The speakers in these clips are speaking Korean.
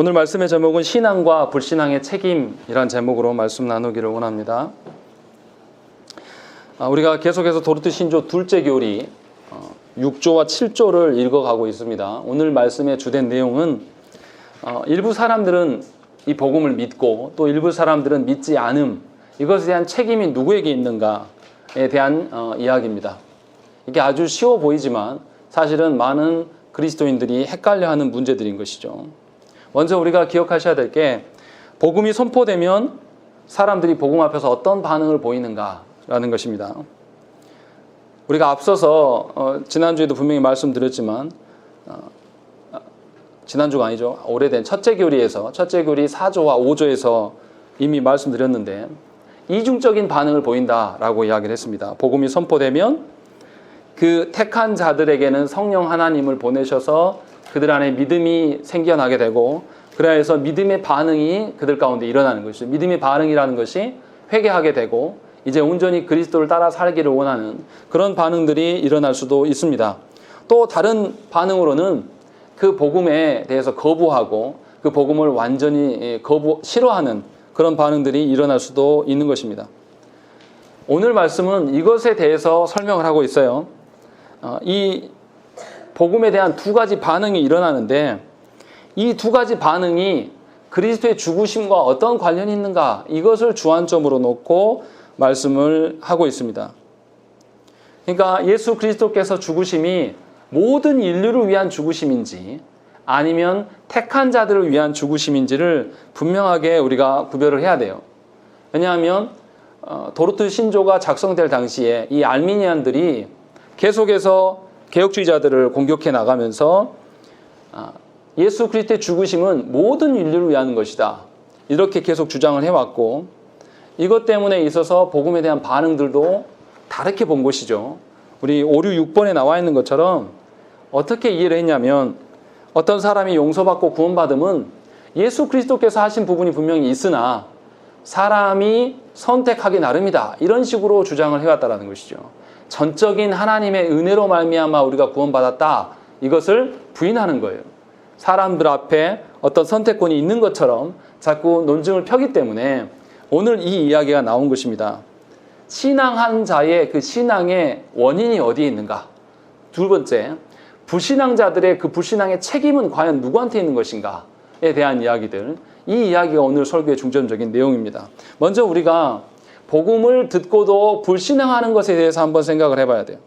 오늘 말씀의 제목은 신앙과 불신앙의 책임이란 제목으로 말씀 나누기를 원합니다. 우리가 계속해서 도르트 신조 둘째 교리 6조와 7조를 읽어가고 있습니다. 오늘 말씀의 주된 내용은 일부 사람들은 이 복음을 믿고 또 일부 사람들은 믿지 않음, 이것에 대한 책임이 누구에게 있는가에 대한 이야기입니다. 이게 아주 쉬워 보이지만 사실은 많은 그리스도인들이 헷갈려하는 문제들인 것이죠. 먼저 우리가 기억하셔야 될 게, 복음이 선포되면 사람들이 복음 앞에서 어떤 반응을 보이는가라는 것입니다. 우리가 앞서서 지난주에도 분명히 말씀드렸지만, 지난주가 아니죠. 오래된 첫째 교리에서, 첫째 교리 4조와 5조에서 이미 말씀드렸는데 이중적인 반응을 보인다라고 이야기를 했습니다. 복음이 선포되면 그 택한 자들에게는 성령 하나님을 보내셔서 그들 안에 믿음이 생겨나게 되고, 그래야 해서 믿음의 반응이 그들 가운데 일어나는 것이죠. 믿음의 반응이라는 것이 회개하게 되고 이제 온전히 그리스도를 따라 살기를 원하는 그런 반응들이 일어날 수도 있습니다. 또 다른 반응으로는 그 복음에 대해서 거부하고 그 복음을 완전히 싫어하는 그런 반응들이 일어날 수도 있는 것입니다. 오늘 말씀은 이것에 대해서 설명을 하고 있어요. 이 복음에 대한 두 가지 반응이 일어나는데, 이 두 가지 반응이 그리스도의 죽으심과 어떤 관련이 있는가, 이것을 주안점으로 놓고 말씀을 하고 있습니다. 그러니까 예수 그리스도께서 죽으심이 모든 인류를 위한 죽으심인지 아니면 택한 자들을 위한 죽으심인지를 분명하게 우리가 구별을 해야 돼요. 왜냐하면 도르트 신조가 작성될 당시에 이 알미니안들이 계속해서 개혁주의자들을 공격해 나가면서 예수 그리스도의 죽으심은 모든 인류를 위한 것이다, 이렇게 계속 주장을 해왔고, 이것 때문에 있어서 복음에 대한 반응들도 다르게 본 것이죠. 우리 5, 6, 6번에 나와 있는 것처럼 어떻게 이해를 했냐면, 어떤 사람이 용서받고 구원받음은 예수 그리스도께서 하신 부분이 분명히 있으나 사람이 선택하기 나름이다, 이런 식으로 주장을 해왔다는 것이죠. 전적인 하나님의 은혜로 말미암아 우리가 구원받았다, 이것을 부인하는 거예요. 사람들 앞에 어떤 선택권이 있는 것처럼 자꾸 논증을 펴기 때문에 오늘 이 이야기가 나온 것입니다. 신앙한 자의 그 신앙의 원인이 어디에 있는가? 두 번째, 불신앙자들의 그 불신앙의 책임은 과연 누구한테 있는 것인가에 대한 이야기들, 이 이야기가 오늘 설교의 중점적인 내용입니다. 먼저 우리가 복음을 듣고도 불신앙하는 것에 대해서 한번 생각을 해봐야 돼요.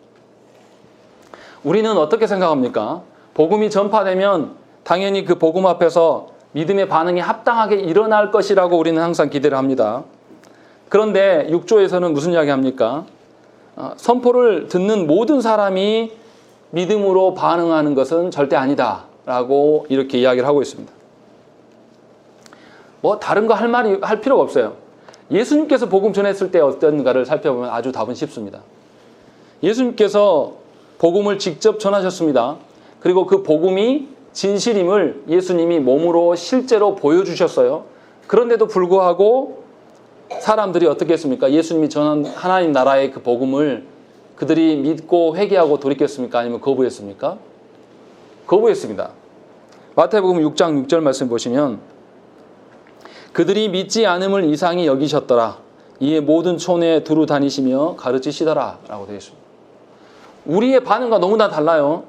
우리는 어떻게 생각합니까? 복음이 전파되면 당연히 그 복음 앞에서 믿음의 반응이 합당하게 일어날 것이라고 우리는 항상 기대를 합니다. 그런데 6조에서는 무슨 이야기 합니까? 선포를 듣는 모든 사람이 믿음으로 반응하는 것은 절대 아니다 라고 이렇게 이야기를 하고 있습니다. 뭐 다른 거 할 필요가 없어요. 예수님께서 복음 전했을 때 어떤가를 살펴보면 아주 답은 쉽습니다. 예수님께서 복음을 직접 전하셨습니다. 그리고 그 복음이 진실임을 예수님이 몸으로 실제로 보여주셨어요. 그런데도 불구하고 사람들이 어떻게 했습니까? 예수님이 전한 하나님 나라의 그 복음을 그들이 믿고 회개하고 돌이켰습니까? 아니면 거부했습니까? 거부했습니다. 마태복음 6장 6절 말씀 보시면, 그들이 믿지 않음을 이상히 여기셨더라. 이에 모든 촌에 두루 다니시며 가르치시더라 라고 되어 있습니다. 우리의 반응과 너무나 달라요.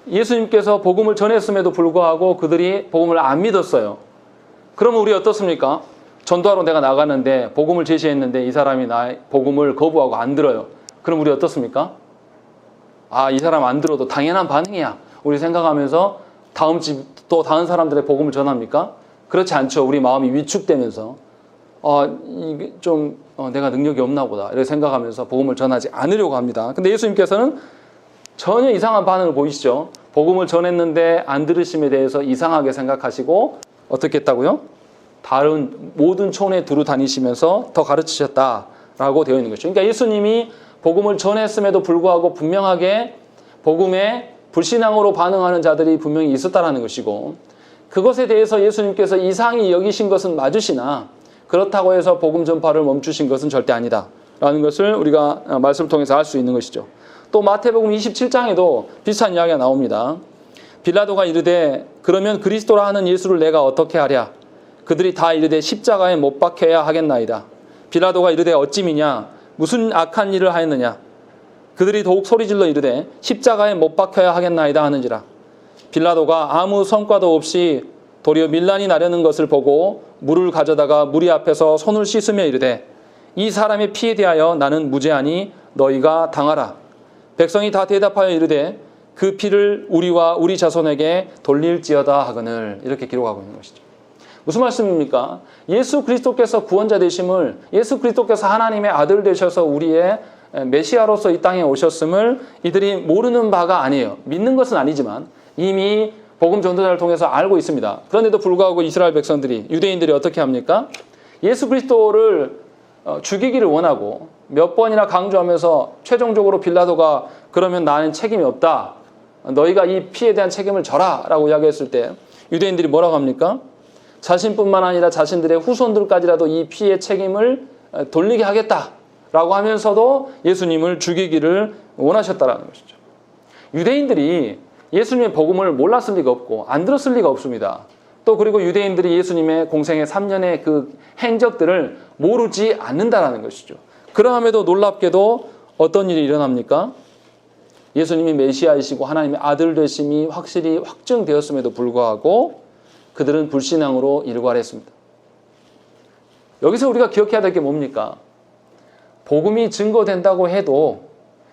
예수님께서 복음을 전했음에도 불구하고 그들이 복음을 안 믿었어요. 그러면 우리 어떻습니까? 전도하러 내가 나가는데 복음을 제시했는데 이 사람이 나의 복음을 거부하고 안 들어요. 그럼 우리 어떻습니까? 이 사람 안 들어도 당연한 반응이야, 우리 생각하면서 다음 집 또 다른 사람들의 복음을 전합니까? 그렇지 않죠. 우리 마음이 위축되면서 이게 좀 내가 능력이 없나 보다, 이렇게 생각하면서 복음을 전하지 않으려고 합니다. 근데 예수님께서는 전혀 이상한 반응을 보이시죠. 복음을 전했는데 안 들으심에 대해서 이상하게 생각하시고 어떻게 했다고요? 다른 모든 촌에 두루 다니시면서 더 가르치셨다라고 되어 있는 것이죠. 그러니까 예수님이 복음을 전했음에도 불구하고 분명하게 복음에 불신앙으로 반응하는 자들이 분명히 있었다라는 것이고, 그것에 대해서 예수님께서 이상히 여기신 것은 맞으시나 그렇다고 해서 복음 전파를 멈추신 것은 절대 아니다 라는 것을 우리가 말씀을 통해서 알 수 있는 것이죠. 또 마태복음 27장에도 비슷한 이야기가 나옵니다. 빌라도가 이르되 그러면 그리스도라 하는 예수를 내가 어떻게 하랴? 그들이 다 이르되 십자가에 못 박혀야 하겠나이다. 빌라도가 이르되 어찌미냐? 무슨 악한 일을 하였느냐? 그들이 더욱 소리질러 이르되 십자가에 못 박혀야 하겠나이다 하는지라. 빌라도가 아무 성과도 없이 도리어 밀란이 나려는 것을 보고 물을 가져다가 무리 앞에서 손을 씻으며 이르되 이 사람의 피에 대하여 나는 무죄하니 너희가 당하라. 백성이 다 대답하여 이르되 그 피를 우리와 우리 자손에게 돌릴지어다 하거늘. 이렇게 기록하고 있는 것이죠. 무슨 말씀입니까? 예수 그리스도께서 구원자 되심을, 예수 그리스도께서 하나님의 아들 되셔서 우리의 메시아로서 이 땅에 오셨음을 이들이 모르는 바가 아니에요. 믿는 것은 아니지만 이미 복음 전도자를 통해서 알고 있습니다. 그런데도 불구하고 이스라엘 백성들이, 유대인들이 어떻게 합니까? 예수 그리스도를 죽이기를 원하고 몇 번이나 강조하면서 최종적으로 빌라도가 그러면 나는 책임이 없다. 너희가 이 피에 대한 책임을 져라 라고 이야기했을 때 유대인들이 뭐라고 합니까? 자신뿐만 아니라 자신들의 후손들까지라도 이 피의 책임을 돌리게 하겠다라고 하면서도 예수님을 죽이기를 원하셨다라는 것이죠. 유대인들이 예수님의 복음을 몰랐을 리가 없고 안 들었을 리가 없습니다. 또 그리고 유대인들이 예수님의 공생의 3년의 그 행적들을 모르지 않는다라는 것이죠. 그러함에도 놀랍게도 어떤 일이 일어납니까? 예수님이 메시아이시고 하나님의 아들 되심이 확실히 확증되었음에도 불구하고 그들은 불신앙으로 일괄했습니다. 여기서 우리가 기억해야 될 게 뭡니까? 복음이 증거된다고 해도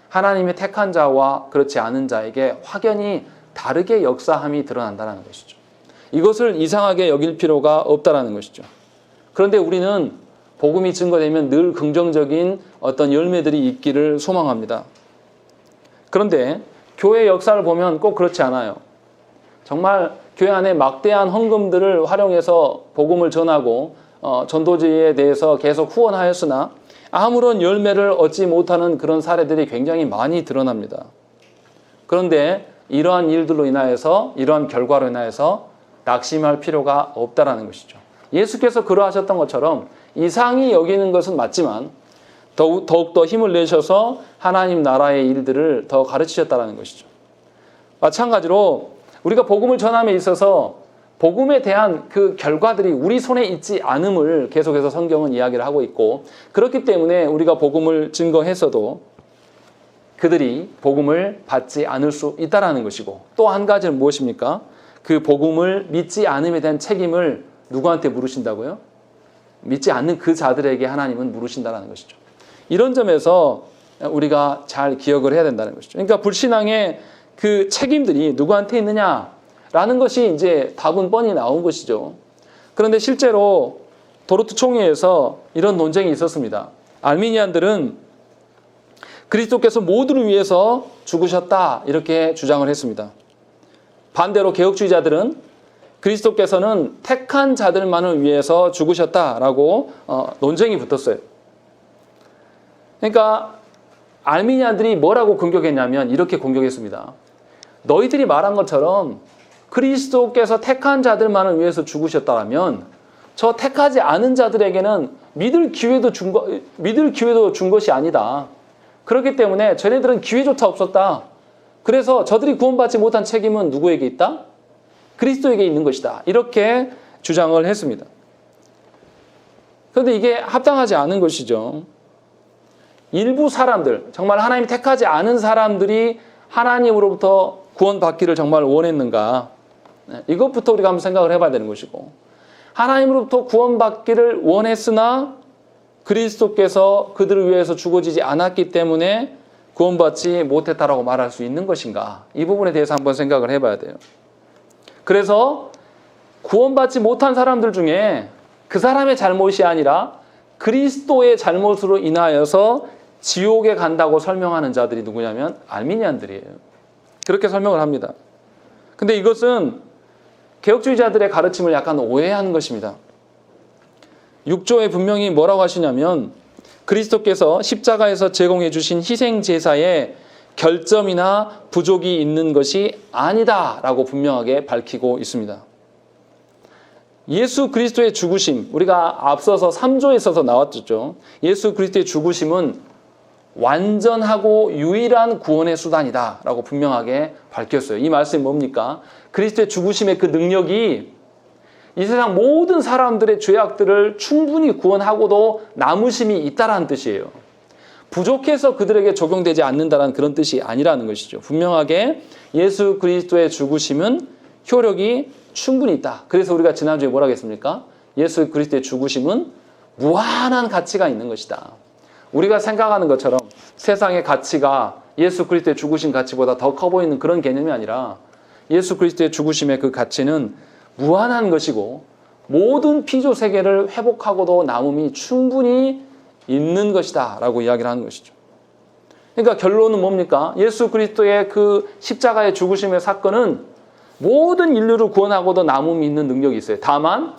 하나님의 택한 자와 그렇지 않은 자에게 확연히 다르게 역사함이 드러난다는 것이죠. 이것을 이상하게 여길 필요가 없다는 것이죠. 그런데 우리는 복음이 증거되면 늘 긍정적인 어떤 열매들이 있기를 소망합니다. 그런데 교회 역사를 보면 꼭 그렇지 않아요. 정말 교회 안에 막대한 헌금들을 활용해서 복음을 전하고 전도지에 대해서 계속 후원하였으나 아무런 열매를 얻지 못하는 그런 사례들이 굉장히 많이 드러납니다. 그런데 이러한 일들로 인하여서, 이러한 결과로 인하여서 낙심할 필요가 없다라는 것이죠. 예수께서 그러하셨던 것처럼 이상히 여기는 것은 맞지만 더욱더 힘을 내셔서 하나님 나라의 일들을 더 가르치셨다는 것이죠. 마찬가지로 우리가 복음을 전함에 있어서 복음에 대한 그 결과들이 우리 손에 있지 않음을 계속해서 성경은 이야기를 하고 있고, 그렇기 때문에 우리가 복음을 증거해서도 그들이 복음을 받지 않을 수 있다는 것이고, 또 한 가지는 무엇입니까? 그 복음을 믿지 않음에 대한 책임을 누구한테 물으신다고요? 믿지 않는 그 자들에게 하나님은 물으신다는 것이죠. 이런 점에서 우리가 잘 기억을 해야 된다는 것이죠. 그러니까 불신앙의 그 책임들이 누구한테 있느냐라는 것이 이제 답은 뻔히 나온 것이죠. 그런데 실제로 도르트 총회에서 이런 논쟁이 있었습니다. 알미니안들은 그리스도께서 모두를 위해서 죽으셨다 이렇게 주장을 했습니다. 반대로 개혁주의자들은 그리스도께서는 택한 자들만을 위해서 죽으셨다라고 논쟁이 붙었어요. 그러니까 알미니안들이 뭐라고 공격했냐면 이렇게 공격했습니다. 너희들이 말한 것처럼 그리스도께서 택한 자들만을 위해서 죽으셨다면 저 택하지 않은 자들에게는 믿을 기회도 준 것이 아니다. 그렇기 때문에 쟤네들은 기회조차 없었다. 그래서 저들이 구원받지 못한 책임은 누구에게 있다? 그리스도에게 있는 것이다. 이렇게 주장을 했습니다. 그런데 이게 합당하지 않은 것이죠. 일부 사람들, 정말 하나님 택하지 않은 사람들이 하나님으로부터 구원받기를 정말 원했는가? 이것부터 우리가 한번 생각을 해봐야 되는 것이고, 하나님으로부터 구원받기를 원했으나 그리스도께서 그들을 위해서 죽어지지 않았기 때문에 구원받지 못했다라고 말할 수 있는 것인가? 이 부분에 대해서 한번 생각을 해봐야 돼요. 그래서 구원받지 못한 사람들 중에 그 사람의 잘못이 아니라 그리스도의 잘못으로 인하여서 지옥에 간다고 설명하는 자들이 누구냐면 알미니안들이에요. 그렇게 설명을 합니다. 근데 이것은 개혁주의자들의 가르침을 약간 오해하는 것입니다. 6조에 분명히 뭐라고 하시냐면 그리스도께서 십자가에서 제공해 주신 희생 제사에 결점이나 부족이 있는 것이 아니다라고 분명하게 밝히고 있습니다. 예수 그리스도의 죽으심, 우리가 앞서서 3조에 있어서 나왔죠. 예수 그리스도의 죽으심은 완전하고 유일한 구원의 수단이다라고 분명하게 밝혔어요. 이 말씀이 뭡니까? 그리스도의 죽으심의 그 능력이 이 세상 모든 사람들의 죄악들을 충분히 구원하고도 남으심이 있다라는 뜻이에요. 부족해서 그들에게 적용되지 않는다는 그런 뜻이 아니라는 것이죠. 분명하게 예수 그리스도의 죽으심은 효력이 충분히 있다. 그래서 우리가 지난주에 뭐라 했습니까? 예수 그리스도의 죽으심은 무한한 가치가 있는 것이다. 우리가 생각하는 것처럼 세상의 가치가 예수 그리스도의 죽으신 가치보다 더 커 보이는 그런 개념이 아니라 예수 그리스도의 죽으심의 그 가치는 무한한 것이고 모든 피조 세계를 회복하고도 남음이 충분히 있는 것이다 라고 이야기를 하는 것이죠. 그러니까 결론은 뭡니까? 예수 그리스도의 그 십자가의 죽으심의 사건은 모든 인류를 구원하고도 남음이 있는 능력이 있어요. 다만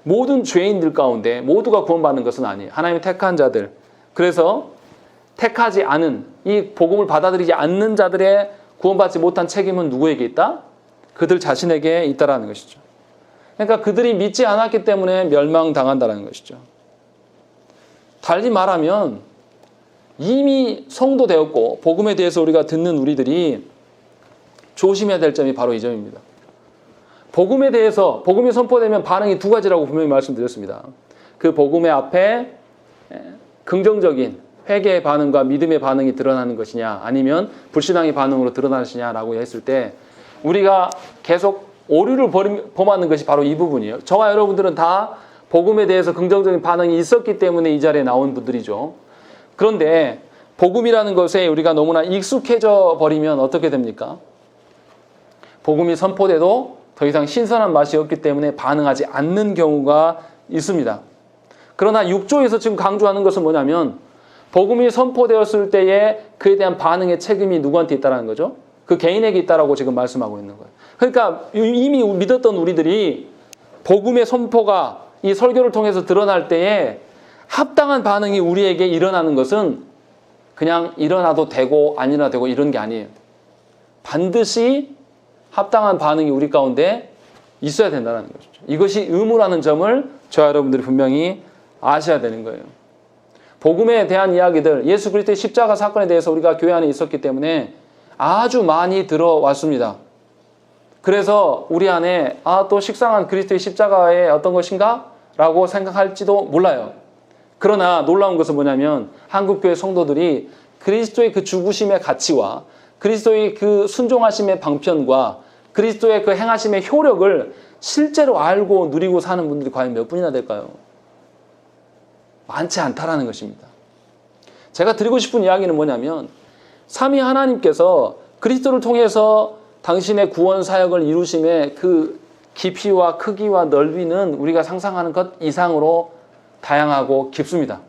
모든 죄인들 가운데 모두가 구원받는 것은 아니에요. 하나님의 택한 자들. 그래서 택하지 않은 이 복음을 받아들이지 않는 자들의 구원받지 못한 책임은 누구에게 있다? 그들 자신에게 있다라는 것이죠. 그러니까 그들이 믿지 않았기 때문에 멸망당한다는 것이죠. 달리 말하면 이미 성도되었고 복음에 대해서 우리가 듣는 우리들이 조심해야 될 점이 바로 이 점입니다. 복음에 대해서 복음이 선포되면 반응이 두 가지라고 분명히 말씀드렸습니다. 그 복음의 앞에 긍정적인 회개의 반응과 믿음의 반응이 드러나는 것이냐 아니면 불신앙의 반응으로 드러나시냐라고 했을 때 우리가 계속 오류를 범하는 것이 바로 이 부분이에요. 저와 여러분들은 다 복음에 대해서 긍정적인 반응이 있었기 때문에 이 자리에 나온 분들이죠. 그런데 복음이라는 것에 우리가 너무나 익숙해져 버리면 어떻게 됩니까? 복음이 선포돼도 더 이상 신선한 맛이 없기 때문에 반응하지 않는 경우가 있습니다. 그러나 6조에서 지금 강조하는 것은 뭐냐면 복음이 선포되었을 때에 그에 대한 반응의 책임이 누구한테 있다는 거죠? 그 개인에게 있다라고 지금 말씀하고 있는 거예요. 그러니까 이미 믿었던 우리들이 복음의 선포가 이 설교를 통해서 드러날 때에 합당한 반응이 우리에게 일어나는 것은 그냥 일어나도 되고 안 일어나도 되고 이런 게 아니에요. 반드시 합당한 반응이 우리 가운데 있어야 된다는 것이죠. 이것이 의무라는 점을 저와 여러분들이 분명히 아셔야 되는 거예요. 복음에 대한 이야기들, 예수 그리스도의 십자가 사건에 대해서 우리가 교회 안에 있었기 때문에 아주 많이 들어왔습니다. 그래서 우리 안에 또 식상한 그리스도의 십자가의 어떤 것인가? 라고 생각할지도 몰라요. 그러나 놀라운 것은 뭐냐면 한국교회 성도들이 그리스도의 그 죽으심의 가치와 그리스도의 그 순종하심의 방편과 그리스도의 그 행하심의 효력을 실제로 알고 누리고 사는 분들이 과연 몇 분이나 될까요? 많지 않다라는 것입니다. 제가 드리고 싶은 이야기는 뭐냐면 삼위 하나님께서 그리스도를 통해서 당신의 구원 사역을 이루심의 그 깊이와 크기와 넓이는 우리가 상상하는 것 이상으로 다양하고 깊습니다.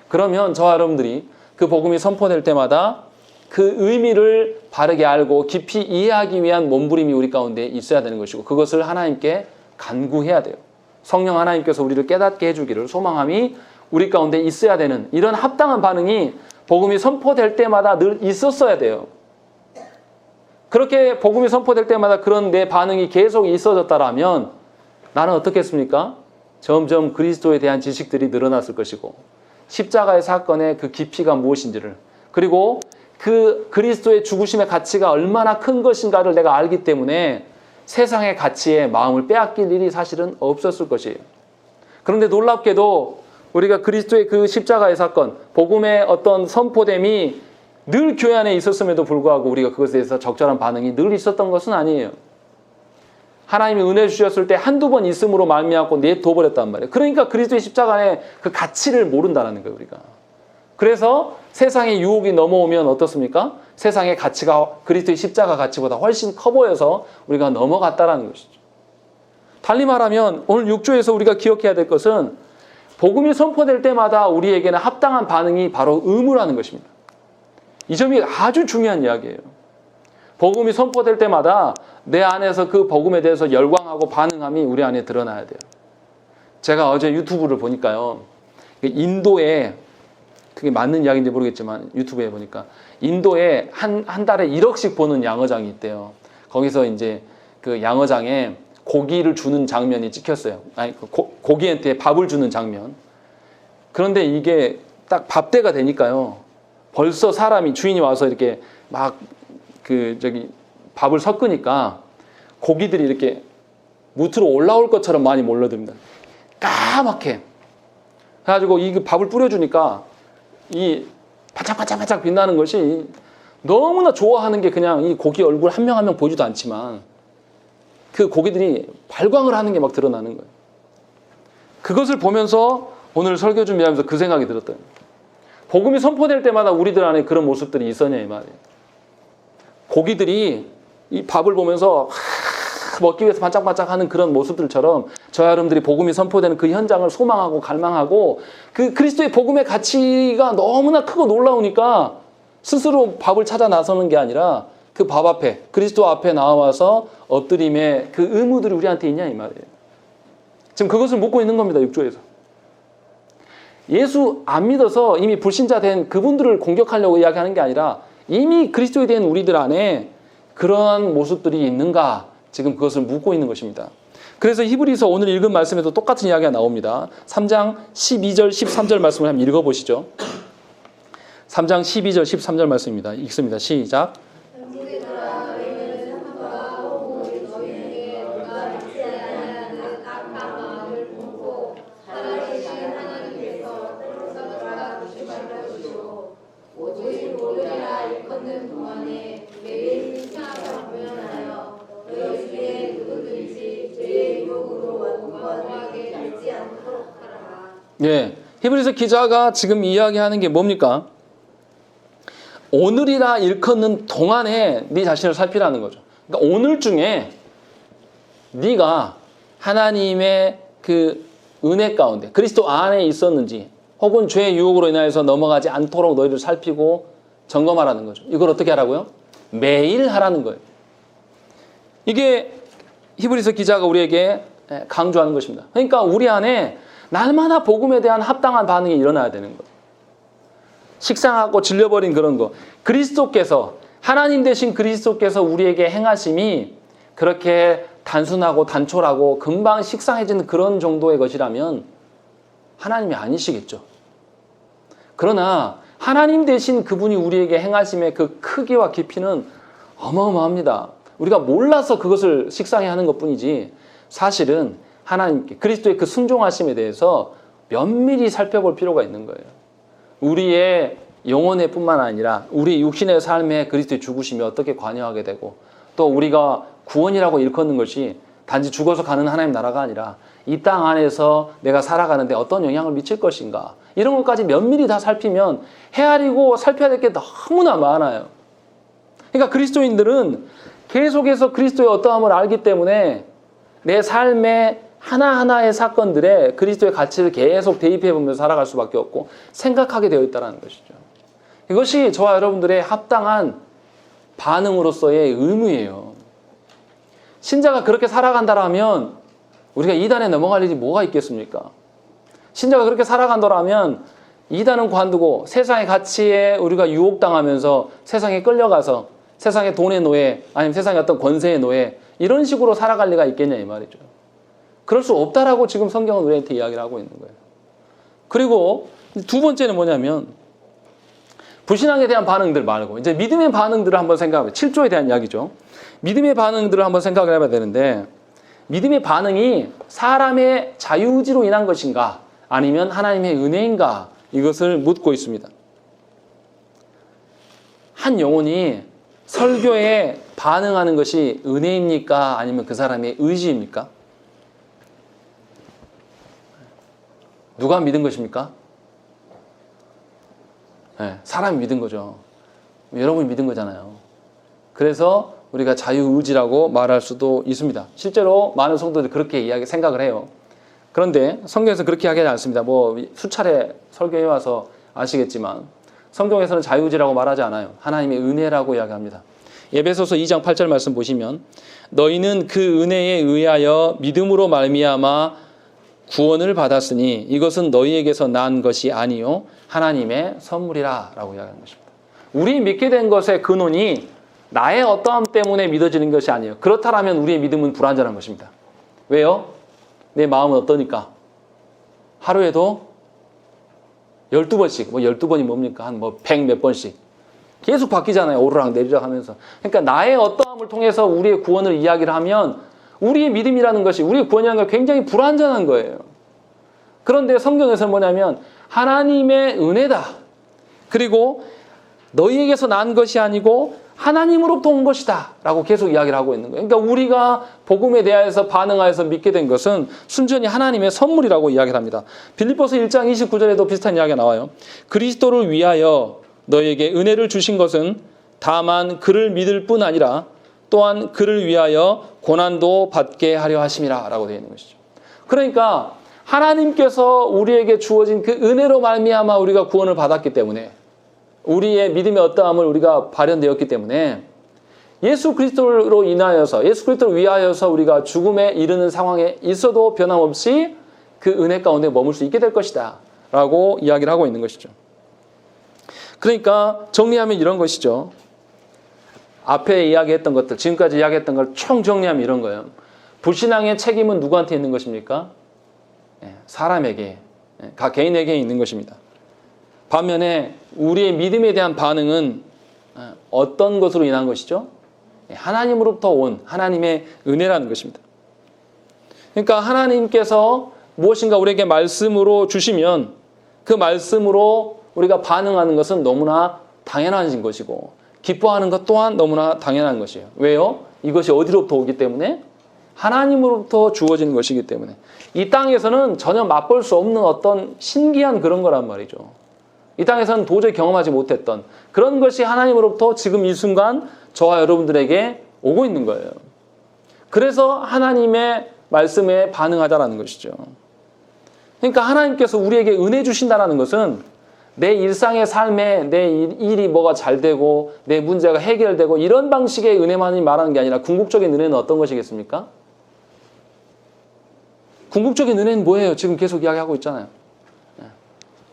그러면 저와 여러분들이 그 복음이 선포될 때마다 그 의미를 바르게 알고 깊이 이해하기 위한 몸부림이 우리 가운데 있어야 되는 것이고 그것을 하나님께 간구해야 돼요. 성령 하나님께서 우리를 깨닫게 해주기를 소망함이 우리 가운데 있어야 되는 이런 합당한 반응이 복음이 선포될 때마다 늘 있었어야 돼요. 그렇게 복음이 선포될 때마다 그런 내 반응이 계속 있어졌다라면 나는 어떻겠습니까? 점점 그리스도에 대한 지식들이 늘어났을 것이고 십자가의 사건의 그 깊이가 무엇인지를 그리고 그 그리스도의 죽으심의 가치가 얼마나 큰 것인가를 내가 알기 때문에 세상의 가치에 마음을 빼앗길 일이 사실은 없었을 것이에요. 그런데 놀랍게도 우리가 그리스도의 그 십자가의 사건, 복음의 어떤 선포됨이 늘 교회 안에 있었음에도 불구하고 우리가 그것에 대해서 적절한 반응이 늘 있었던 것은 아니에요. 하나님이 은혜 주셨을 때 한두 번 있음으로 말미암고 내둬버렸단 말이에요. 그러니까 그리스도의 십자가의 그 가치를 모른다는 거예요, 우리가. 그래서 세상의 유혹이 넘어오면 어떻습니까? 세상의 가치가 그리스도의 십자가 가치보다 훨씬 커 보여서 우리가 넘어갔다라는 것이죠. 달리 말하면 오늘 6조에서 우리가 기억해야 될 것은 복음이 선포될 때마다 우리에게는 합당한 반응이 바로 의무라는 것입니다. 이 점이 아주 중요한 이야기예요. 복음이 선포될 때마다 내 안에서 그 복음에 대해서 열광하고 반응함이 우리 안에 드러나야 돼요. 제가 어제 유튜브를 보니까요. 인도에 그게 맞는 이야기인지 모르겠지만 유튜브에 보니까 인도에 한 달에 1억씩 보는 양어장이 있대요. 거기서 이제 그 양어장에 고기를 주는 장면이 찍혔어요. 아니 고기한테 밥을 주는 장면. 그런데 이게 딱 밥때가 되니까요. 벌써 사람이 주인이 와서 이렇게 막 밥을 섞으니까 고기들이 이렇게 무트로 올라올 것처럼 많이 몰려듭니다. 까맣게. 그래가지고 이 밥을 뿌려주니까 이 반짝반짝반짝 빛나는 것이 너무나 좋아하는 게 그냥 이 고기 얼굴 한 명 한 명 보지도 않지만 그 고기들이 발광을 하는 게 막 드러나는 거예요. 그것을 보면서 오늘 설교 준비하면서 그 생각이 들었던 거예요. 복음이 선포될 때마다 우리들 안에 그런 모습들이 있었냐 이 말이에요. 고기들이 이 밥을 보면서 먹기 위해서 반짝반짝하는 그런 모습들처럼 저와 여러분들이 복음이 선포되는 그 현장을 소망하고 갈망하고 그 그리스도의 복음의 가치가 너무나 크고 놀라우니까 스스로 밥을 찾아 나서는 게 아니라 그 밥 앞에 그리스도 앞에 나와서 엎드림의 그 의무들이 우리한테 있냐 이 말이에요. 지금 그것을 묻고 있는 겁니다. 6조에서. 예수 안 믿어서 이미 불신자 된 그분들을 공격하려고 이야기하는 게 아니라 이미 그리스도에 대한 우리들 안에 그러한 모습들이 있는가 지금 그것을 묻고 있는 것입니다. 그래서 히브리서 오늘 읽은 말씀에도 똑같은 이야기가 나옵니다. 3장 12절 13절 말씀을 한번 읽어보시죠. 3장 12절 13절 말씀입니다. 읽습니다. 시작. 예, 히브리서 기자가 지금 이야기하는 게 뭡니까? 오늘이라 일컫는 동안에 네 자신을 살피라는 거죠. 그러니까 오늘 중에 네가 하나님의 그 은혜 가운데 그리스도 안에 있었는지 혹은 죄의 유혹으로 인하여서 넘어가지 않도록 너희를 살피고 점검하라는 거죠. 이걸 어떻게 하라고요? 매일 하라는 거예요. 이게 히브리서 기자가 우리에게 강조하는 것입니다. 그러니까 우리 안에 날마다 복음에 대한 합당한 반응이 일어나야 되는 거예요. 식상하고 질려버린 그런 거. 그리스도께서 하나님 되신 그리스도께서 우리에게 행하심이 그렇게 단순하고 단촐하고 금방 식상해지는 그런 정도의 것이라면 하나님이 아니시겠죠. 그러나 하나님 되신 그분이 우리에게 행하심의 그 크기와 깊이는 어마어마합니다. 우리가 몰라서 그것을 식상해하는 것뿐이지 사실은 하나님께 그리스도의 그 순종하심에 대해서 면밀히 살펴볼 필요가 있는 거예요. 우리의 영혼의 뿐만 아니라 우리 육신의 삶에 그리스도의 죽으심이 어떻게 관여하게 되고 또 우리가 구원이라고 일컫는 것이 단지 죽어서 가는 하나님 나라가 아니라 이 땅 안에서 내가 살아가는데 어떤 영향을 미칠 것인가 이런 것까지 면밀히 다 살피면 헤아리고 살펴야 될 게 너무나 많아요. 그러니까 그리스도인들은 계속해서 그리스도의 어떠함을 알기 때문에 내 삶의 하나하나의 사건들에 그리스도의 가치를 계속 대입해보면서 살아갈 수밖에 없고 생각하게 되어 있다는 것이죠. 이것이 저와 여러분들의 합당한 반응으로서의 의무예요. 신자가 그렇게 살아간다라면 우리가 이단에 넘어갈 일이 뭐가 있겠습니까? 신자가 그렇게 살아간다라면 이단은 관두고 세상의 가치에 우리가 유혹당하면서 세상에 끌려가서 세상의 돈의 노예 아니면 세상의 어떤 권세의 노예 이런 식으로 살아갈 리가 있겠냐 이 말이죠. 그럴 수 없다라고 지금 성경은 우리한테 이야기를 하고 있는 거예요. 그리고 두 번째는 뭐냐면 불신앙에 대한 반응들 말고 이제 믿음의 반응들을 한번 생각해봐요. 7조에 대한 이야기죠. 믿음의 반응들을 한번 생각을 해봐야 되는데 믿음의 반응이 사람의 자유의지로 인한 것인가 아니면 하나님의 은혜인가 이것을 묻고 있습니다. 한 영혼이 설교에 반응하는 것이 은혜입니까? 아니면 그 사람의 의지입니까? 누가 믿은 것입니까? 네, 사람이 믿은 거죠. 여러분이 믿은 거잖아요. 그래서 우리가 자유의지라고 말할 수도 있습니다. 실제로 많은 성도들이 그렇게 생각을 해요. 그런데 성경에서 그렇게 이야기하지 않습니다. 수차례 설교해 와서 아시겠지만 성경에서는 자유의지라고 말하지 않아요. 하나님의 은혜라고 이야기합니다. 에베소서 2장 8절 말씀 보시면 너희는 그 은혜에 의하여 믿음으로 말미암아 구원을 받았으니 이것은 너희에게서 난 것이 아니요 하나님의 선물이라 라고 이야기하는 것입니다. 우리 믿게 된 것의 근원이 나의 어떠함 때문에 믿어지는 것이 아니에요. 그렇다면 우리의 믿음은 불완전한 것입니다. 왜요? 내 마음은 어떠니까? 하루에도 12번씩, 뭐 12번이 뭡니까? 한 뭐 100 몇 번씩. 계속 바뀌잖아요. 오르락 내리락 하면서. 그러니까 나의 어떠함을 통해서 우리의 구원을 이야기를 하면 우리의 믿음이라는 것이, 우리의 구원이라는 게 굉장히 불완전한 거예요. 그런데 성경에서는 뭐냐면 하나님의 은혜다. 그리고 너희에게서 난 것이 아니고 하나님으로부터 온 것이다 라고 계속 이야기를 하고 있는 거예요. 그러니까 우리가 복음에 대하여서 반응하여서 믿게 된 것은 순전히 하나님의 선물이라고 이야기를 합니다. 빌립보서 1장 29절에도 비슷한 이야기가 나와요. 그리스도를 위하여 너희에게 은혜를 주신 것은 다만 그를 믿을 뿐 아니라 또한 그를 위하여 고난도 받게 하려 하심이라 라고 되어 있는 것이죠. 그러니까 하나님께서 우리에게 주어진 그 은혜로 말미암아 우리가 구원을 받았기 때문에, 우리의 믿음의 어떠함을 우리가 발현되었기 때문에 예수 그리스도로 인하여서, 예수 그리스도를 위하여서 우리가 죽음에 이르는 상황에 있어도 변함없이 그 은혜 가운데 머물 수 있게 될 것이다 라고 이야기를 하고 있는 것이죠. 그러니까 정리하면 이런 것이죠. 앞에 이야기했던 것들, 지금까지 이야기했던 걸 총 정리하면 이런 거예요. 불신앙의 책임은 누구한테 있는 것입니까? 사람에게, 각 개인에게 있는 것입니다. 반면에 우리의 믿음에 대한 반응은 어떤 것으로 인한 것이죠? 하나님으로부터 온 하나님의 은혜라는 것입니다. 그러니까 하나님께서 무엇인가 우리에게 말씀으로 주시면 그 말씀으로 우리가 반응하는 것은 너무나 당연한 것이고, 기뻐하는 것 또한 너무나 당연한 것이에요. 왜요? 이것이 어디로부터 오기 때문에? 하나님으로부터 주어지는 것이기 때문에. 이 땅에서는 전혀 맛볼 수 없는 어떤 신기한 그런 거란 말이죠. 이 땅에서는 도저히 경험하지 못했던 그런 것이 하나님으로부터 지금 이 순간 저와 여러분들에게 오고 있는 거예요. 그래서 하나님의 말씀에 반응하자라는 것이죠. 그러니까 하나님께서 우리에게 은혜 주신다는 것은 내 일상의 삶에 내 일이 뭐가 잘 되고 내 문제가 해결되고 이런 방식의 은혜만이 말하는 게 아니라 궁극적인 은혜는 어떤 것이겠습니까? 궁극적인 은혜는 뭐예요? 지금 계속 이야기하고 있잖아요.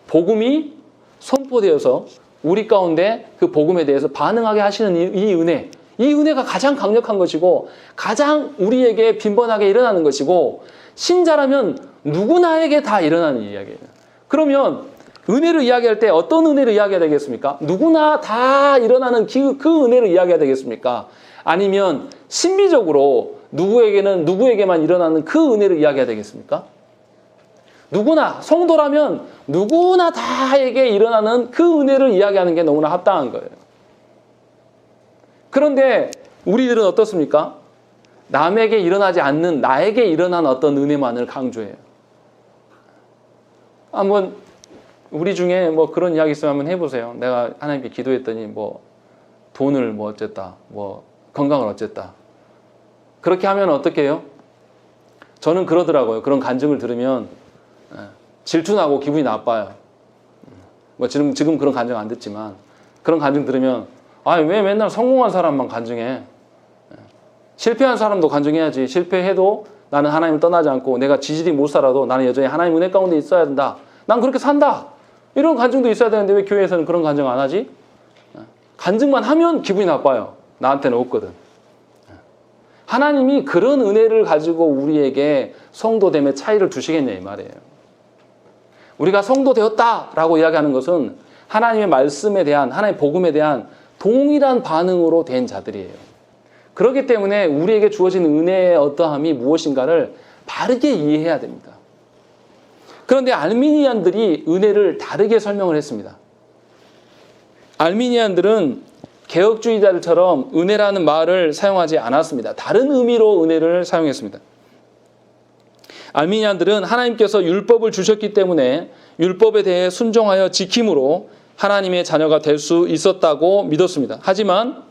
복음이 선포되어서 우리 가운데 그 복음에 대해서 반응하게 하시는 이 은혜, 이 은혜가 가장 강력한 것이고 가장 우리에게 빈번하게 일어나는 것이고, 신자라면 누구나에게 다 일어나는 이야기예요. 그러면 은혜를 이야기할 때 어떤 은혜를 이야기해야 되겠습니까? 누구나 다 일어나는 그 은혜를 이야기해야 되겠습니까? 아니면 신비적으로 누구에게만 일어나는 그 은혜를 이야기해야 되겠습니까? 누구나, 성도라면 누구나 다에게 일어나는 그 은혜를 이야기하는 게 너무나 합당한 거예요. 그런데 우리들은 어떻습니까? 남에게 일어나지 않는 나에게 일어난 어떤 은혜만을 강조해요. 한번 우리 중에 뭐 그런 이야기 있으면 한번 해보세요. 내가 하나님께 기도했더니 뭐 돈을 뭐 어쨌다, 뭐 건강을 어쨌다. 그렇게 하면 어떻게 해요? 저는 그러더라고요. 그런 간증을 들으면 질투나고 기분이 나빠요. 뭐 지금 그런 간증 안 듣지만 그런 간증 들으면 왜 맨날 성공한 사람만 간증해? 실패한 사람도 간증해야지. 실패해도 나는 하나님을 떠나지 않고 내가 지질이 못 살아도 나는 여전히 하나님 은혜 가운데 있어야 된다. 난 그렇게 산다. 이런 간증도 있어야 되는데 왜 교회에서는 그런 간증 안 하지? 간증만 하면 기분이 나빠요. 나한테는 없거든. 하나님이 그런 은혜를 가지고 우리에게 성도됨의 차이를 두시겠냐 이 말이에요. 우리가 성도 되었다라고 이야기하는 것은 하나님의 말씀에 대한, 하나님의 복음에 대한 동일한 반응으로 된 자들이에요. 그렇기 때문에 우리에게 주어진 은혜의 어떠함이 무엇인가를 바르게 이해해야 됩니다. 그런데 알미니안들이 은혜를 다르게 설명을 했습니다. 알미니안들은 개혁주의자들처럼 은혜라는 말을 사용하지 않았습니다. 다른 의미로 은혜를 사용했습니다. 알미니안들은 하나님께서 율법을 주셨기 때문에 율법에 대해 순종하여 지킴으로 하나님의 자녀가 될 수 있었다고 믿었습니다. 하지만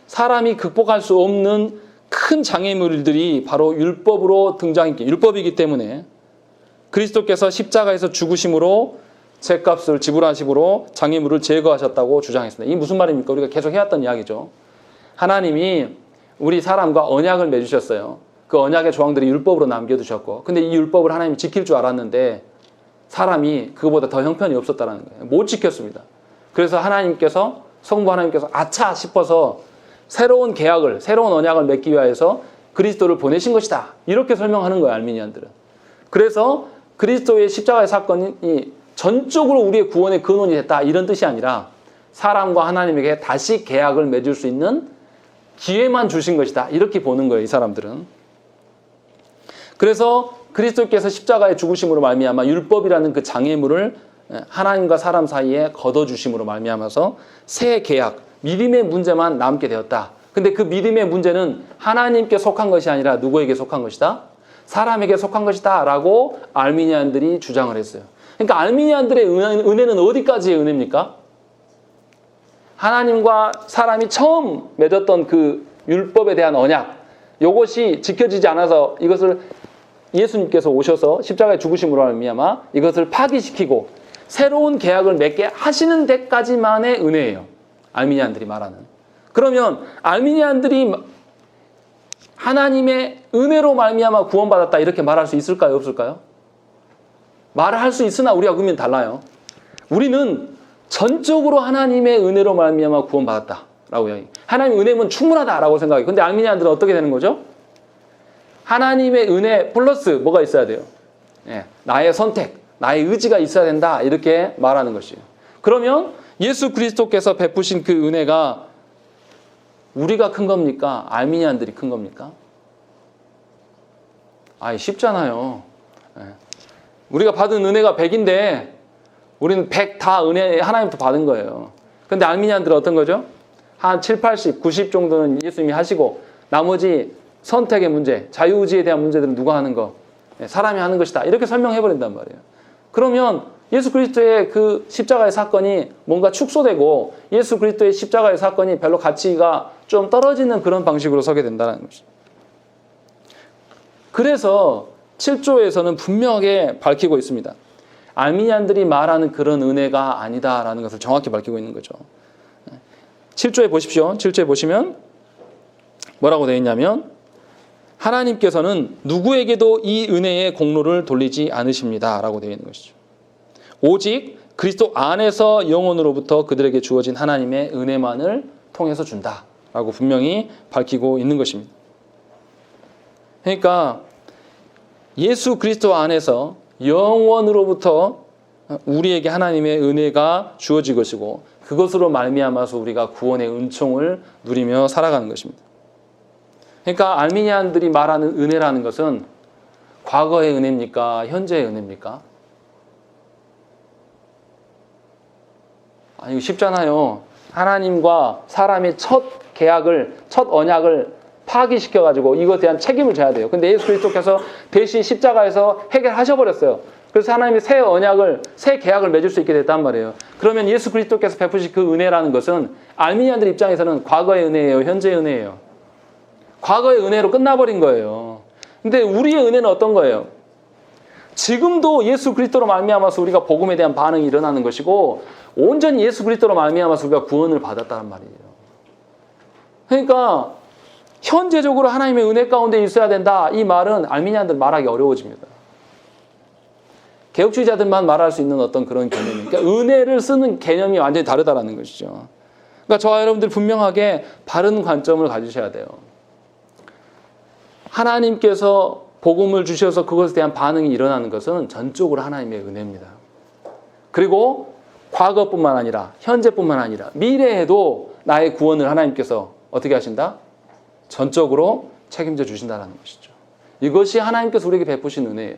사람이 극복할 수 없는 큰 장애물들이 바로 율법이기 때문에 그리스도께서 십자가에서 죽으심으로 죗값을 지불하심으로 장애물을 제거하셨다고 주장했습니다. 이게 무슨 말입니까? 우리가 계속 해왔던 이야기죠. 하나님이 우리 사람과 언약을 맺으셨어요. 그 언약의 조항들이 율법으로 남겨두셨고, 근데 이 율법을 하나님이 지킬 줄 알았는데 사람이 그거보다 더 형편이 없었다는 거예요. 못 지켰습니다. 그래서 성부 하나님께서 아차 싶어서 새로운 계약을, 새로운 언약을 맺기 위해서 그리스도를 보내신 것이다. 이렇게 설명하는 거예요, 알미니안들은. 그래서 그리스도의 십자가의 사건이 전적으로 우리의 구원의 근원이 됐다 이런 뜻이 아니라 사람과 하나님에게 다시 계약을 맺을 수 있는 기회만 주신 것이다 이렇게 보는 거예요, 이 사람들은. 그래서 그리스도께서 십자가의 죽으심으로 말미암아 율법이라는 그 장애물을 하나님과 사람 사이에 걷어주심으로 말미암아서 새 계약, 믿음의 문제만 남게 되었다. 근데 그 믿음의 문제는 하나님께 속한 것이 아니라 누구에게 속한 것이다? 사람에게 속한 것이다 라고 알미니안들이 주장을 했어요. 그러니까 알미니안들의 은혜는 어디까지의 은혜입니까? 하나님과 사람이 처음 맺었던 그 율법에 대한 언약, 이것이 지켜지지 않아서 이것을 예수님께서 오셔서 십자가에 죽으심으로 말미암아 이것을 파기시키고 새로운 계약을 맺게 하시는 데까지만의 은혜예요. 알미니안들이 말하는. 그러면 알미니안들이 하나님의 은혜로 말미암아 구원받았다 이렇게 말할 수 있을까요? 없을까요? 말을 할 수 있으나 우리가 의미는 달라요. 우리는 전적으로 하나님의 은혜로 말미암아 구원받았다라고 해요. 하나님의 은혜면 충분하다라고 생각해요. 근데 알미니안들은 어떻게 되는 거죠? 하나님의 은혜 플러스 뭐가 있어야 돼요? 나의 선택, 나의 의지가 있어야 된다 이렇게 말하는 것이에요. 그러면 예수 그리스도께서 베푸신 그 은혜가 우리가 큰 겁니까? 알미니안들이 큰 겁니까? 쉽잖아요. 우리가 받은 은혜가 100인데 우리는 100 다 은혜 하나님부터 받은 거예요. 근데 알미니안들은 어떤 거죠? 한 7, 80, 90 정도는 예수님이 하시고 나머지 선택의 문제, 자유의지에 대한 문제들은 누가 하는 거? 사람이 하는 것이다. 이렇게 설명해버린단 말이에요. 그러면 예수 그리스도의 그 십자가의 사건이 뭔가 축소되고 예수 그리스도의 십자가의 사건이 별로 가치가 좀 떨어지는 그런 방식으로 서게 된다는 것이죠. 그래서 7조에서는 분명하게 밝히고 있습니다. 알미니안들이 말하는 그런 은혜가 아니다라는 것을 정확히 밝히고 있는 거죠. 7조에 보십시오. 7조에 보시면 뭐라고 되어 있냐면 하나님께서는 누구에게도 이 은혜의 공로를 돌리지 않으십니다 라고 되어 있는 것이죠. 오직 그리스도 안에서 영원으로부터 그들에게 주어진 하나님의 은혜만을 통해서 준다라고 분명히 밝히고 있는 것입니다. 그러니까 예수 그리스도 안에서 영원으로부터 우리에게 하나님의 은혜가 주어질 것이고 그것으로 말미암아서 우리가 구원의 은총을 누리며 살아가는 것입니다. 그러니까 알미니안들이 말하는 은혜라는 것은 과거의 은혜입니까? 현재의 은혜입니까? 이거 쉽잖아요. 하나님과 사람의 첫 계약을, 첫 언약을 파기시켜가지고 이것에 대한 책임을 져야 돼요. 근데 예수 그리스도께서 대신 십자가에서 해결하셔버렸어요. 그래서 하나님이 새 언약을, 새 계약을 맺을 수 있게 됐단 말이에요. 그러면 예수 그리스도께서 베푸신 그 은혜라는 것은 알미니안들 입장에서는 과거의 은혜예요? 현재의 은혜예요? 과거의 은혜로 끝나버린 거예요. 근데 우리의 은혜는 어떤 거예요? 지금도 예수 그리스도로 말미암아서 우리가 복음에 대한 반응이 일어나는 것이고 온전히 예수 그리스도로 말미암아서 우리가 구원을 받았다는 말이에요. 그러니까 현재적으로 하나님의 은혜 가운데 있어야 된다. 이 말은 알미니안들 말하기 어려워집니다. 개혁주의자들만 말할 수 있는 어떤 그런 개념이. 그러니까 은혜를 쓰는 개념이 완전히 다르다라는 것이죠. 그러니까 저와 여러분들 분명하게 바른 관점을 가지셔야 돼요. 하나님께서 복음을 주셔서 그것에 대한 반응이 일어나는 것은 전적으로 하나님의 은혜입니다. 그리고 과거뿐만 아니라 현재뿐만 아니라 미래에도 나의 구원을 하나님께서 어떻게 하신다? 전적으로 책임져 주신다는 것이죠. 이것이 하나님께서 우리에게 베푸신 은혜예요.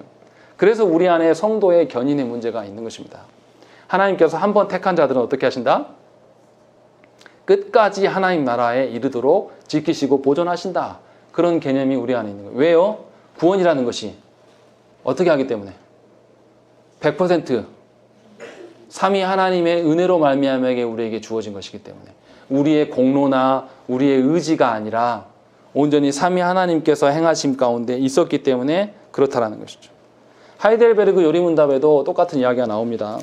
그래서 우리 안에 성도의 견인의 문제가 있는 것입니다. 하나님께서 한 번 택한 자들은 어떻게 하신다? 끝까지 하나님 나라에 이르도록 지키시고 보존하신다. 그런 개념이 우리 안에 있는 거예요. 왜요? 구원이라는 것이 어떻게 하기 때문에 100% 삼위 하나님의 은혜로 말미암아 우리에게 주어진 것이기 때문에 우리의 공로나 우리의 의지가 아니라 온전히 삼위 하나님께서 행하심 가운데 있었기 때문에 그렇다라는 것이죠. 하이델베르그 요리문답에도 똑같은 이야기가 나옵니다.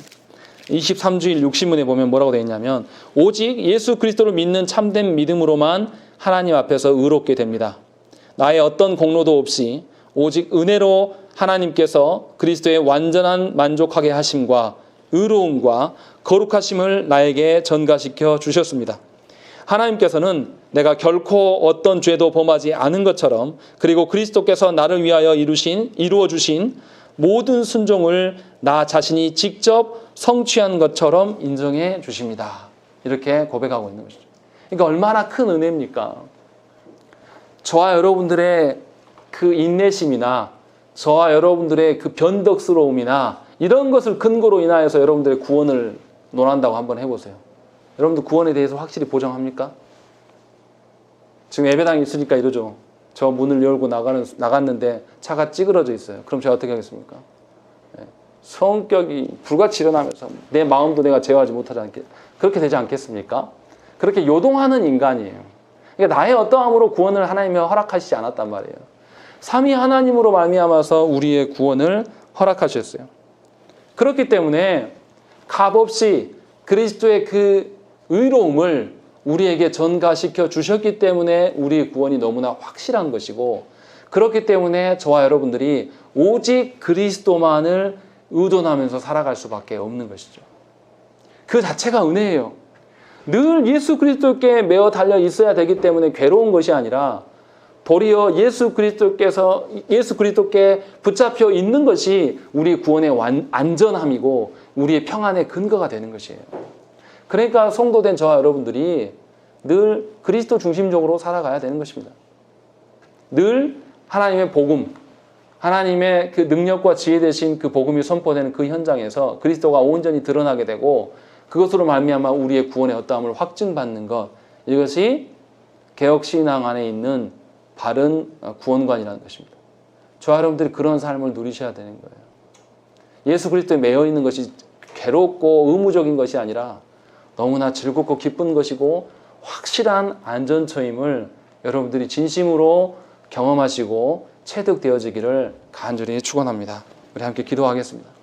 23주일 60문에 보면 뭐라고 되어 있냐면 오직 예수 그리스도를 믿는 참된 믿음으로만 하나님 앞에서 의롭게 됩니다. 나의 어떤 공로도 없이 오직 은혜로 하나님께서 그리스도의 완전한 만족하게 하심과 의로움과 거룩하심을 나에게 전가시켜 주셨습니다. 하나님께서는 내가 결코 어떤 죄도 범하지 않은 것처럼 그리고 그리스도께서 나를 위하여 이루어 주신 모든 순종을 나 자신이 직접 성취한 것처럼 인정해 주십니다. 이렇게 고백하고 있는 것이죠. 그러니까 얼마나 큰 은혜입니까? 저와 여러분들의 그 인내심이나 저와 여러분들의 그 변덕스러움이나 이런 것을 근거로 인하여서 여러분들의 구원을 논한다고 한번 해보세요. 여러분들 구원에 대해서 확실히 보장합니까? 지금 예배당에 있으니까 이러죠. 저 문을 열고 나갔는데 차가 찌그러져 있어요. 그럼 제가 어떻게 하겠습니까? 성격이 불같이 일어나면서 내 마음도 내가 제어하지 못하지 않게 그렇게 되지 않겠습니까? 그렇게 요동하는 인간이에요. 그러니까 나의 어떠함으로 구원을 하나님이 허락하시지 않았단 말이에요. 삼위 하나님으로 말미암아서 우리의 구원을 허락하셨어요. 그렇기 때문에 값없이 그리스도의 그 의로움을 우리에게 전가시켜 주셨기 때문에 우리의 구원이 너무나 확실한 것이고, 그렇기 때문에 저와 여러분들이 오직 그리스도만을 의존하면서 살아갈 수밖에 없는 것이죠. 그 자체가 은혜예요. 늘 예수 그리스도께 매어 달려 있어야 되기 때문에 괴로운 것이 아니라 도리어 예수 그리스도께 붙잡혀 있는 것이 우리 구원의 안전함이고 우리의 평안의 근거가 되는 것이에요. 그러니까 성도된 저와 여러분들이 늘 그리스도 중심적으로 살아가야 되는 것입니다. 늘 하나님의 복음, 하나님의 그 능력과 지혜 되신 그 복음이 선포되는 그 현장에서 그리스도가 온전히 드러나게 되고 그것으로 말미암아 우리의 구원의 어떠함을 확증받는 것, 이것이 개혁신앙 안에 있는 바른 구원관이라는 것입니다. 저와 여러분들이 그런 삶을 누리셔야 되는 거예요. 예수 그리스도에 매여 있는 것이 괴롭고 의무적인 것이 아니라 너무나 즐겁고 기쁜 것이고 확실한 안전처임을 여러분들이 진심으로 경험하시고 체득되어지기를 간절히 축원합니다. 우리 함께 기도하겠습니다.